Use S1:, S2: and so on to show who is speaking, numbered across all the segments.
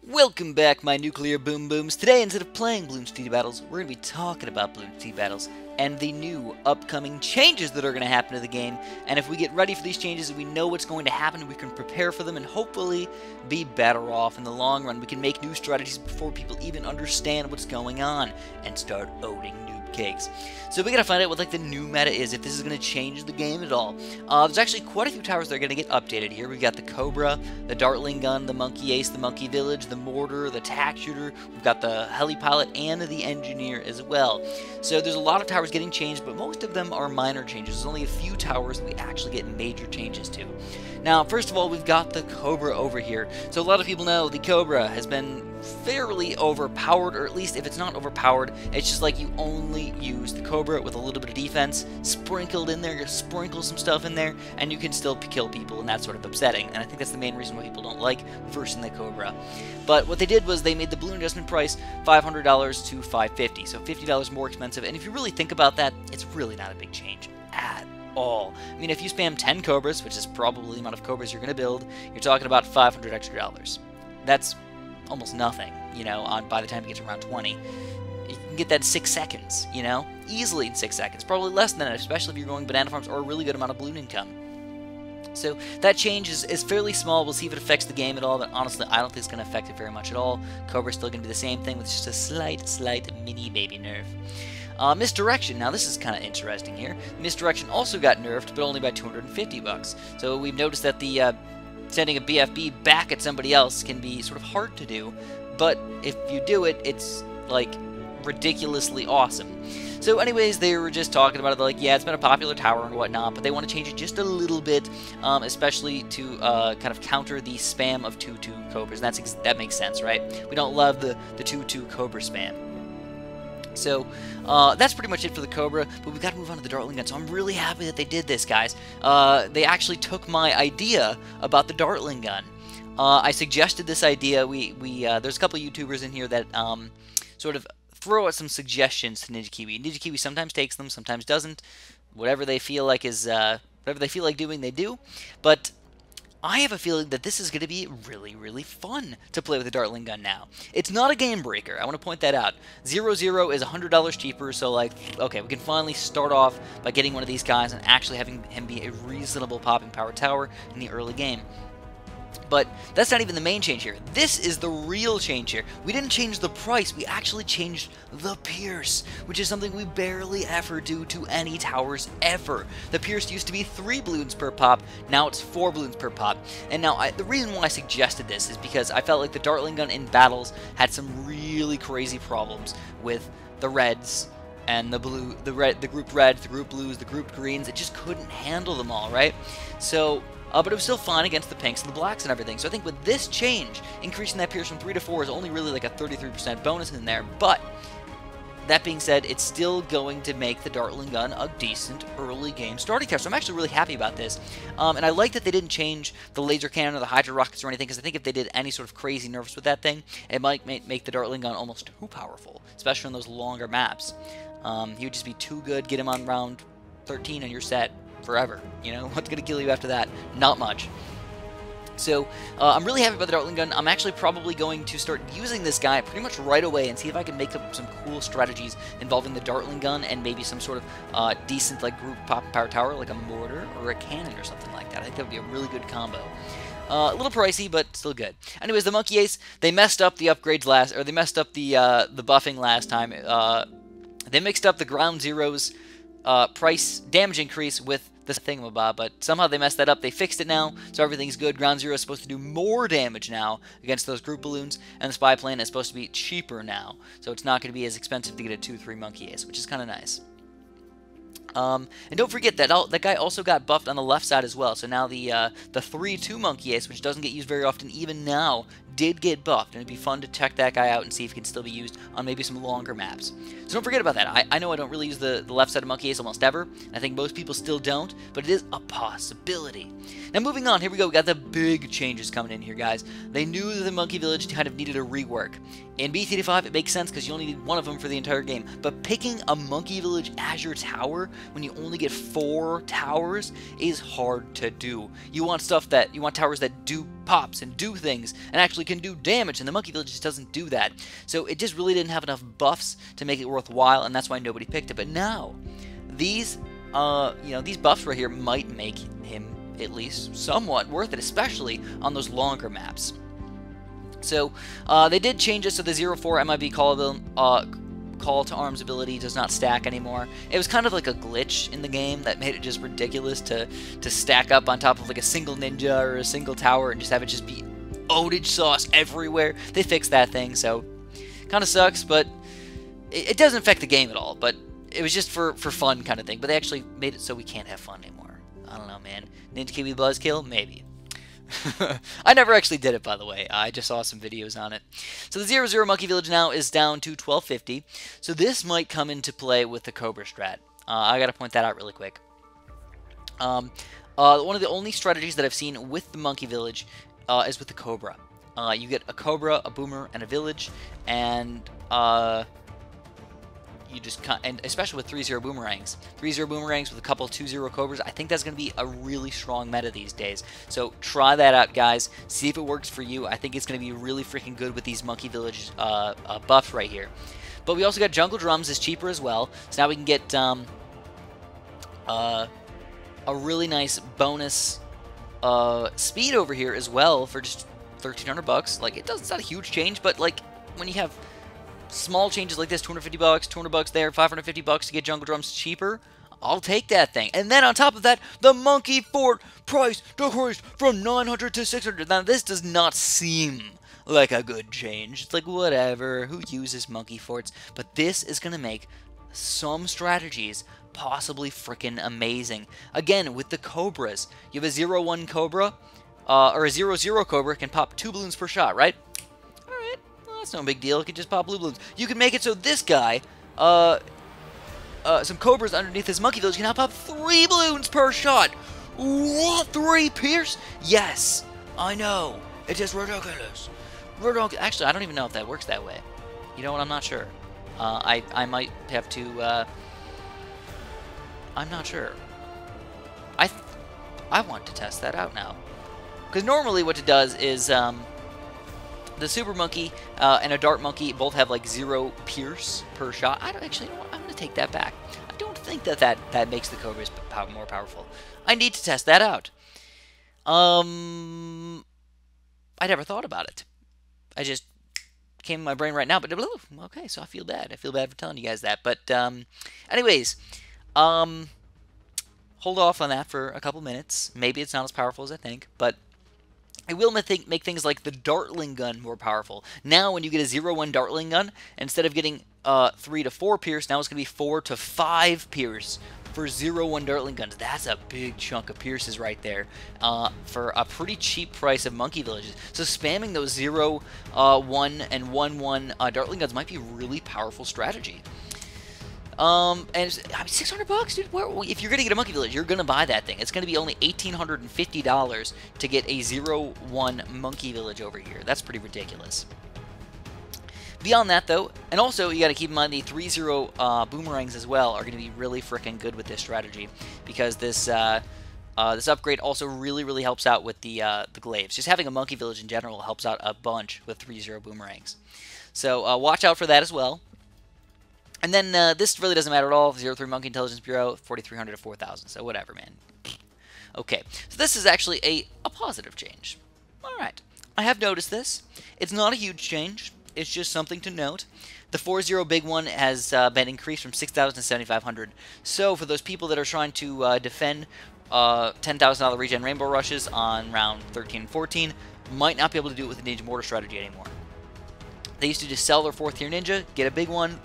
S1: Welcome back, my nuclear boom booms. Today, instead of playing Bloons TD battles, we're going to be talking about Bloons TD battles and the new upcoming changes that are going to happen to the game. And if we get ready for these changes, we know what's going to happen, we can prepare for them and hopefully be better off in the long run. We can make new strategies before people even understand what's going on and start owning noob cakes. So we gotta find out what the new meta is, if this is going to change the game at all. There's actually quite a few towers that are going to get updated here. We've got the Cobra, the Dartling gun, the Monkey Ace, the Monkey Village, the Mortar, the Tack shooter. We've got the Heli Pilot and the Engineer as well. So there's a lot of towers getting changed, but most of them are minor changes. There's only a few towers that we actually get major changes to. Now, first of all, we've got the Cobra over here. So a lot of people know the Cobra has been fairly overpowered, or at least if it's not overpowered, it's just like you only use the Cobra with a little bit of defense sprinkled in there. You sprinkle some stuff in there, and you can still kill people, and that's sort of upsetting. And I think that's the main reason why people don't like versing the Cobra. But what they did was they made the balloon adjustment price $500 to $550, so $50 more expensive. And if you really think about that, it's really not a big change at all. I mean, if you spam 10 Cobras, which is probably the amount of Cobras you're going to build, you're talking about $500 extra. That's almost nothing, you know, by the time you get to around 20. You can get that in 6 seconds, you know? Easily in 6 seconds. Probably less than that, especially if you're going banana farms or a really good amount of balloon income. So that change is fairly small. We'll see if it affects the game at all, but honestly, I don't think it's going to affect it very much at all. Cobra's still going to be the same thing with just a slight mini baby nerf. Misdirection. Now this is kind of interesting here. Misdirection also got nerfed, but only by $250. So we've noticed that the sending a BFB back at somebody else can be sort of hard to do, but if you do it, it's like ridiculously awesome. So anyways, they were just talking about it, like, yeah, it's been a popular tower and whatnot, but they want to change it just a little bit, especially to kind of counter the spam of 2-2 Cobras. And that makes sense, right? We don't love the 2-2 Cobra spam. So that's pretty much it for the Cobra, but we've got to move on to the Dartling gun. So I'm really happy that they did this, guys. They actually took my idea about the Dartling gun. I suggested this idea. There's a couple of YouTubers in here that sort of throw out some suggestions to NinjaKiwi. NinjaKiwi sometimes takes them, sometimes doesn't. Whatever they feel like doing, they do. But I have a feeling that this is going to be really fun to play with the Dartling gun now. It's not a game breaker. I want to point that out. 0-0 is $100 cheaper, so like, okay, we can finally start off by getting one of these guys and actually having him be a reasonable popping power tower in the early game. But that's not even the main change here. This is the real change here. We didn't change the price, we actually changed the Pierce, which is something we barely ever do to any towers ever. The Pierce used to be 3 balloons per pop, now it's 4 balloons per pop. And now, the reason why I suggested this is because I felt like the Dartling gun in battles had some really crazy problems with the reds and the blue, the group reds, the group blues, the group greens. It just couldn't handle them all, right? So but it was still fine against the pinks and the blacks and everything. So I think with this change, increasing that Pierce from 3 to 4 is only really like a 33% bonus in there. But that being said, it's still going to make the Dartling gun a decent early game starting tower. So I'm actually really happy about this. And I like that they didn't change the laser cannon or the Hydra rockets or anything, because I think if they did any sort of crazy nerfs with that thing, it might make the Dartling gun almost too powerful, especially on those longer maps. He would just be too good. Get him on round 13 and you're set forever. You know, what's going to kill you after that? Not much. So, I'm really happy about the Dartling gun. I'm actually probably going to start using this guy pretty much right away and see if I can make up some cool strategies involving the Dartling gun and maybe some sort of decent like group pop power tower, like a mortar or a cannon or something like that. I think that would be a really good combo. A little pricey, but still good. Anyways, the Monkey Ace, they messed up the upgrades they messed up the buffing last time. They mixed up the Ground Zero's price damage increase with this thingamabob, but somehow they messed that up. They fixed it now, so everything's good. Ground Zero is supposed to do more damage now against those group balloons, and the Spy Plane is supposed to be cheaper now, so it's not going to be as expensive to get a 2-3 Monkey Ace, which is kind of nice. And don't forget that guy also got buffed on the left side as well. So now the 3-2 Monkey Ace, which doesn't get used very often even now, did get buffed. And it'd be fun to check that guy out and see if he can still be used on maybe some longer maps. So don't forget about that. I know I don't really use the left side of Monkey Ace almost ever. I think most people still don't, but it is a possibility. Now moving on, here we go. We got the big changes coming in here, guys. They knew that the Monkey Village kind of needed a rework. In BT5, it makes sense because you only need one of them for the entire game. But picking a Monkey Village as your tower when you only get 4 towers is hard to do. You want towers that do pops and do things and actually can do damage, and the Monkey Village just doesn't do that. So it just really didn't have enough buffs to make it worthwhile, and that's why nobody picked it. But now, these buffs right here might make him at least somewhat worth it, especially on those longer maps. So they did change it so the 0-4 MIB call to arms ability does not stack anymore. It was kind of like a glitch in the game that made it just ridiculous to stack up on top of like a single ninja or a single tower and just have it just be oatage sauce everywhere. They fixed that thing, so kind of sucks, but it doesn't affect the game at all. But it was just for fun kind of thing. But they actually made it so we can't have fun anymore. I don't know, man. Ninja Kiwi Buzzkill? Maybe. I never actually did it, by the way. I just saw some videos on it. So the 0-0 Monkey Village now is down to 1250. So this might come into play with the Cobra strat. I gotta point that out really quick. One of the only strategies that I've seen with the Monkey Village is with the Cobra. You get a Cobra, a Boomer, and a Village, and and especially with 3-0 boomerangs. 3-0 boomerangs with a couple 2-0 Cobras, I think that's going to be a really strong meta these days. So try that out, guys. See if it works for you. I think it's going to be really freaking good with these Monkey Village buffs right here. But we also got Jungle Drums is cheaper as well. So now we can get a really nice bonus speed over here as well for just 1,300 bucks. Like, it's not a huge change, but like when you have small changes like this, 250 bucks, 200 bucks there, 550 bucks to get Jungle Drums cheaper, I'll take that thing. And then on top of that, the Monkey Fort price decreased from 900 to 600. Now this does not seem like a good change. It's like, whatever, who uses Monkey Forts? But this is going to make some strategies possibly freaking amazing. Again, with the Cobras, you have a 0-1 Cobra, or a 0-0 Cobra can pop 2 balloons per shot, right? That's no big deal. It can just pop blue balloons. You can make it so this guy, some Cobras underneath this Monkey Village can now pop 3 balloons per shot. What? 3 pierce? Yes, I know. It is ridiculous. Actually, I don't even know if that works that way. You know what? I'm not sure. I might have to. I'm not sure. I want to test that out now, because normally what it does is the Super Monkey and a Dart Monkey both have like 0 pierce per shot. I don't actually, you know what? I'm going to take that back. I don't think that makes the Cobras more powerful. I need to test that out. I never thought about it. I just came in my brain right now. But okay, so I feel bad. I feel bad for telling you guys that. But anyways, hold off on that for a couple minutes. Maybe it's not as powerful as I think, but it will make things like the Dartling gun more powerful. Now, when you get a 0-1 Dartling gun, instead of getting 3 to 4 pierce, now it's going to be 4 to 5 pierce for 0-1 Dartling guns. That's a big chunk of pierces right there for a pretty cheap price of Monkey Villages. So spamming those 0-1 and 1-1 Dartling guns might be a really powerful strategy. And I mean, 600 bucks, dude. If you're gonna get a Monkey Village, you're gonna buy that thing. It's gonna be only $1,850 to get a 0-1 Monkey Village over here. That's pretty ridiculous. Beyond that, though, and also you got to keep in mind the 3-0 boomerangs as well are gonna be really freaking good with this strategy, because this this upgrade also really helps out with the glaives. Just having a Monkey Village in general helps out a bunch with 3-0 boomerangs. So watch out for that as well. And then this really doesn't matter at all. 0-3 Monkey Intelligence Bureau, 4,300 to 4,000. So whatever, man. Okay, so this is actually a positive change. All right, I have noticed this. It's not a huge change. It's just something to note. The 4-0 big one has been increased from 6,000 to 7,500. So for those people that are trying to defend $10,000 regen Rainbow Rushes on round 13 and 14, might not be able to do it with the Ninja Mortar strategy anymore. They used to just sell their 4th tier Ninja, get a big one,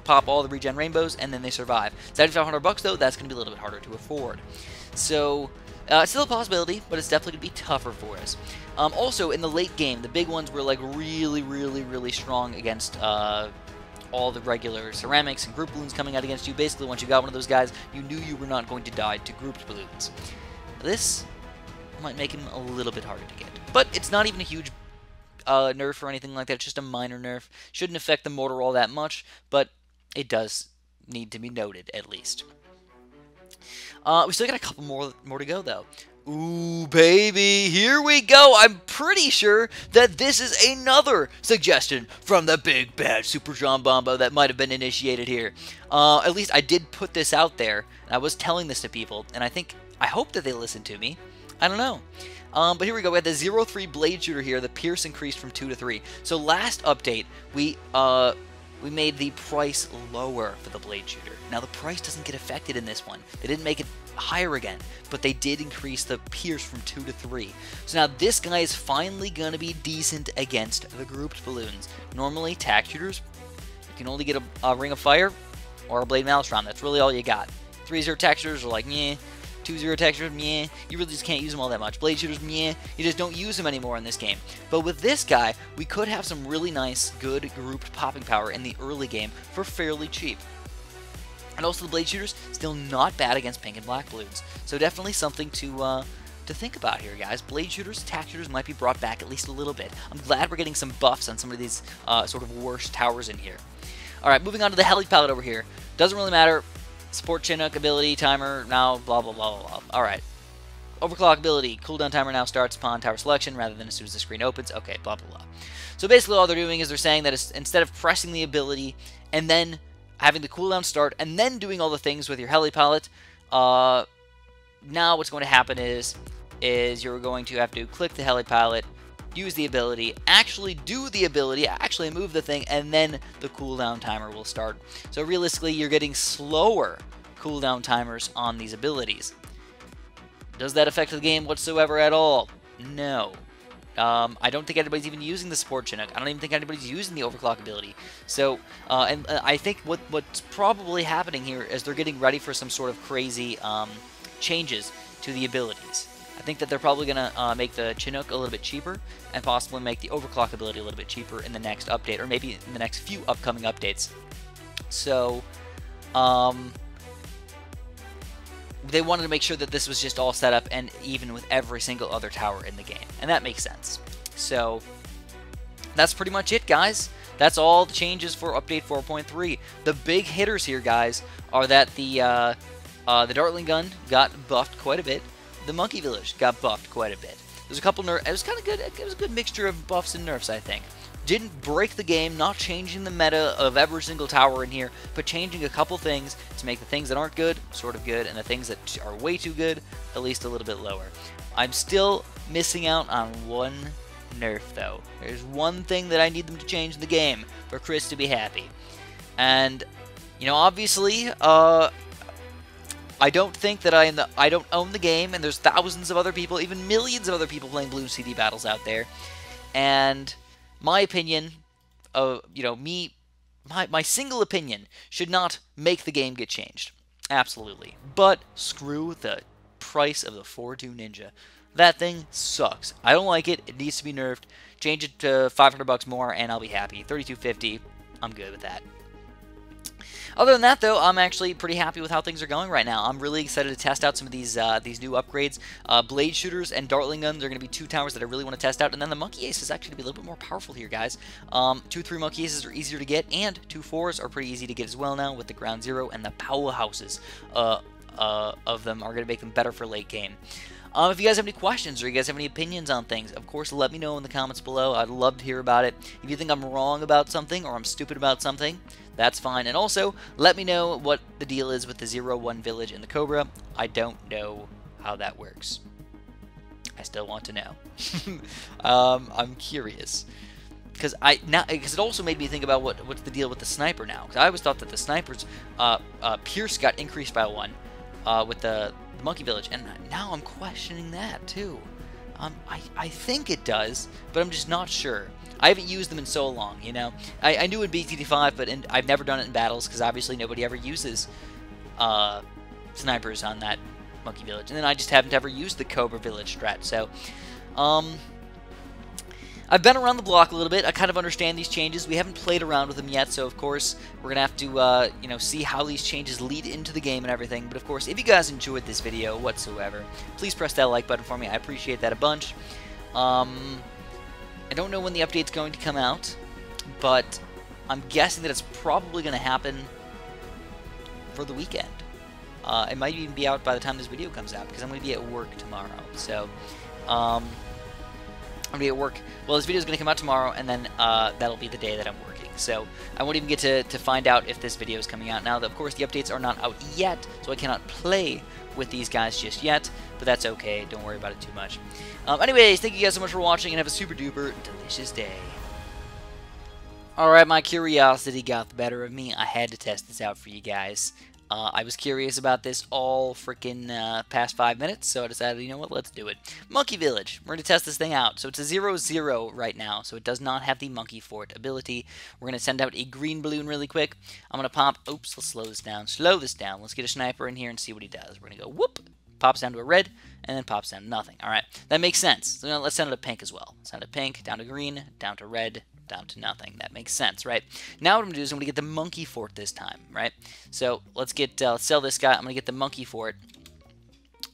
S1: pop all the regen rainbows, and then they survive. 7,500 bucks though, that's going to be a little bit harder to afford. So it's still a possibility, but it's definitely going to be tougher for us. Also, in the late game, the big ones were like really strong against all the regular ceramics and group balloons coming out against you. Basically, once you got one of those guys, you knew you were not going to die to grouped balloons. This might make him a little bit harder to get, but it's not even a huge nerf or anything like that. It's just a minor nerf. Shouldn't affect the Mortar all that much, but it does need to be noted, at least. We still got a couple more to go, though. Ooh, baby, here we go. I'm pretty sure that this is another suggestion from the big bad Super John Bombo that might have been initiated here. At least I did put this out there, and I was telling this to people, and I hope that they listened to me. I don't know. But here we go. We had the 0-3 blade shooter here. The pierce increased from 2 to 3. So last update, we made the price lower for the blade shooter. Now the price doesn't get affected in this one. They didn't make it higher again, but they did increase the pierce from 2 to 3. So now this guy is finally going to be decent against the grouped balloons. Normally, tack shooters, you can only get a ring of fire or a blade maelstrom. That's really all you got. 3-0 tack shooters are like, meh. 2-0 tack shooters, meh. You really just can't use them all that much. Blade shooters, meh. You just don't use them anymore in this game. But with this guy, we could have some really nice, good grouped popping power in the early game for fairly cheap. And also the blade shooters, still not bad against pink and black balloons. So definitely something to think about here, guys. Blade shooters, tack shooters might be brought back at least a little bit. I'm glad we're getting some buffs on some of these sort of worst towers in here. Alright, moving on to the heli palette over here. Doesn't really matter. Support Chinook ability, timer, now, blah, blah, blah, blah, blah. Alright. Overclock ability, cooldown timer now starts upon tower selection rather than as soon as the screen opens. Okay, blah, blah, blah. So basically all they're doing is they're saying that instead of pressing the ability and then having the cooldown start and then doing all the things with your heli palette, now what's going to happen is you're going to have to click the heli palette, use the ability, actually do the ability, actually move the thing, and then the cooldown timer will start. So realistically, you're getting slower cooldown timers on these abilities. Does that affect the game whatsoever at all? No. I don't think anybody's even using the support Chinook. I don't even think anybody's using the overclock ability. So, and I think what's probably happening here is they're getting ready for some sort of crazy changes to the abilities. I think that they're probably going to make the Chinook a little bit cheaper and possibly make the overclock ability a little bit cheaper in the next update, or maybe in the next few upcoming updates. So, they wanted to make sure that this was just all set up and even with every single other tower in the game. And that makes sense. So, that's pretty much it, guys. That's all the changes for Update 4.3. The big hitters here, guys, are that the Dartling gun got buffed quite a bit. The Monkey Village got buffed quite a bit. There's a couple nerfs. It was kind of good. It was a good mixture of buffs and nerfs, I think. Didn't break the game, not changing the meta of every single tower in here, but changing a couple things to make the things that aren't good sort of good, and the things that are way too good at least a little bit lower. I'm still missing out on one nerf, though. There's one thing that I need them to change in the game for Chris to be happy. And, you know, obviously, I don't think that I don't own the game, and there's thousands of other people, even millions of other people playing Bloons CD battles out there. And my opinion, you know, my single opinion should not make the game get changed. Absolutely. But screw the price of the 4-2 Ninja. That thing sucks. I don't like it. It needs to be nerfed. Change it to 500 bucks more, and I'll be happy. 32.50. I'm good with that. Other than that, though, I'm actually pretty happy with how things are going right now. I'm really excited to test out some of these new upgrades. Blade shooters and Dartling guns are going to be two towers that I really want to test out. And then the Monkey Ace is actually going to be a little bit more powerful here, guys. 2-3 Monkey Aces are easier to get, and 2-4s are pretty easy to get as well now with the Ground Zero, and the powerhouses of them are going to make them better for late game. If you guys have any questions or you guys have any opinions on things, of course, let me know in the comments below. I'd love to hear about it. If you think I'm wrong about something or I'm stupid about something, that's fine. And also, let me know what the deal is with the 0-1 village and the Cobra. I don't know how that works. I still want to know. I'm curious. Because it also made me think about what's the deal with the sniper now. Because I always thought that the sniper's pierce got increased by 1 with the Monkey Village, and now I'm questioning that too. I think it does, but I'm just not sure. I haven't used them in so long, you know. I knew it'd be TD5, but I've never done it in battles because obviously nobody ever uses snipers on that Monkey Village, and then I just haven't ever used the Cobra Village strat. So, I've been around the block a little bit. I kind of understand these changes. We haven't played around with them yet, so of course we're gonna have to, you know, see how these changes lead into the game and everything. But of course, if you guys enjoyed this video whatsoever, please press that like button for me. I appreciate that a bunch. I don't know when the update's going to come out, but I'm guessing that it's probably going to happen for the weekend. It might even be out by the time this video comes out, because I'm going to be at work tomorrow. So, I'm going to be at work. Well, this video is going to come out tomorrow, and then that'll be the day that I'm working. So, I won't even get to find out if this video is coming out. Now, of course, the updates are not out yet, so I cannot play with these guys just yet, but that's okay. Don't worry about it too much. Anyways, thank you guys so much for watching, and have a super duper delicious day. Alright, my curiosity got the better of me. I had to test this out for you guys. I was curious about this all freaking past 5 minutes, so I decided, you know what, let's do it. Monkey Village. We're going to test this thing out. So it's a 0-0 right now, so it does not have the Monkey Fort ability. We're going to send out a green balloon really quick. I'm going to pop... Oops, let's slow this down. Slow this down. Let's get a sniper in here and see what he does. We're going to go whoop. Pops down to a red, and then pops down to nothing. Alright, that makes sense. So now let's send it a pink as well. Send it pink, down to green, down to red, down to nothing. That makes sense, right? Now what I'm going to do is I'm going to get the Monkey Fort this time, right? So let's get, let's sell this guy. I'm going to get the Monkey Fort.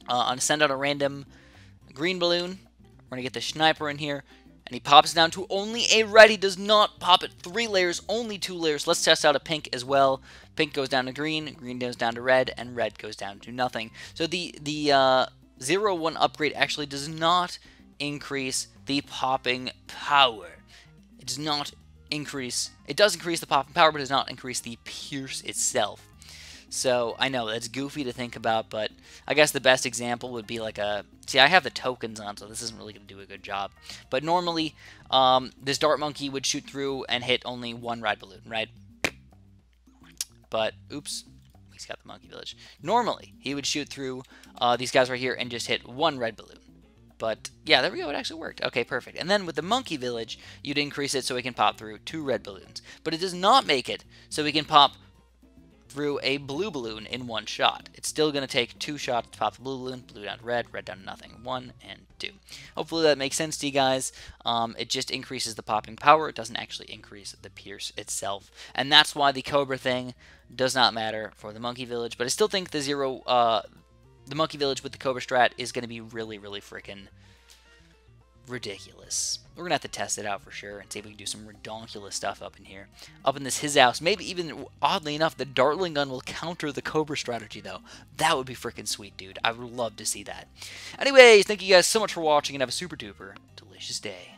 S1: I'm going to send out a random green balloon. We're going to get the sniper in here, and he pops down to only a red. He does not pop it 3 layers, only 2 layers. Let's test out a pink as well. Pink goes down to green, green goes down to red, and red goes down to nothing. So the 0-1 upgrade actually does not increase the popping power. It does not increase... It does increase the popping power, but it does not increase the pierce itself. So, I know, that's goofy to think about, but I guess the best example would be like a... See, I have the tokens on, so this isn't really going to do a good job. But normally, this Dart Monkey would shoot through and hit only 1 red balloon, right? But, oops, he's got the Monkey Village. Normally, he would shoot through these guys right here and just hit 1 red balloon. But, yeah, there we go, it actually worked. Okay, perfect. And then with the Monkey Village, you'd increase it so it can pop through 2 red balloons. But it does not make it so we can pop through a blue balloon in 1 shot. It's still going to take 2 shots to pop the blue balloon, blue down to red, red down to nothing. 1 and 2. Hopefully that makes sense to you guys. It just increases the popping power. It doesn't actually increase the pierce itself. And that's why the Cobra thing does not matter for the Monkey Village. But I still think the Monkey Village with the Cobra strat is going to be really, really freaking ridiculous. We're going to have to test it out for sure and see if we can do some redonkulous stuff up in here. Up in his house. Maybe even, oddly enough, the Dartling gun will counter the Cobra strategy, though. That would be freaking sweet, dude. I would love to see that. Anyways, thank you guys so much for watching, and have a super duper delicious day.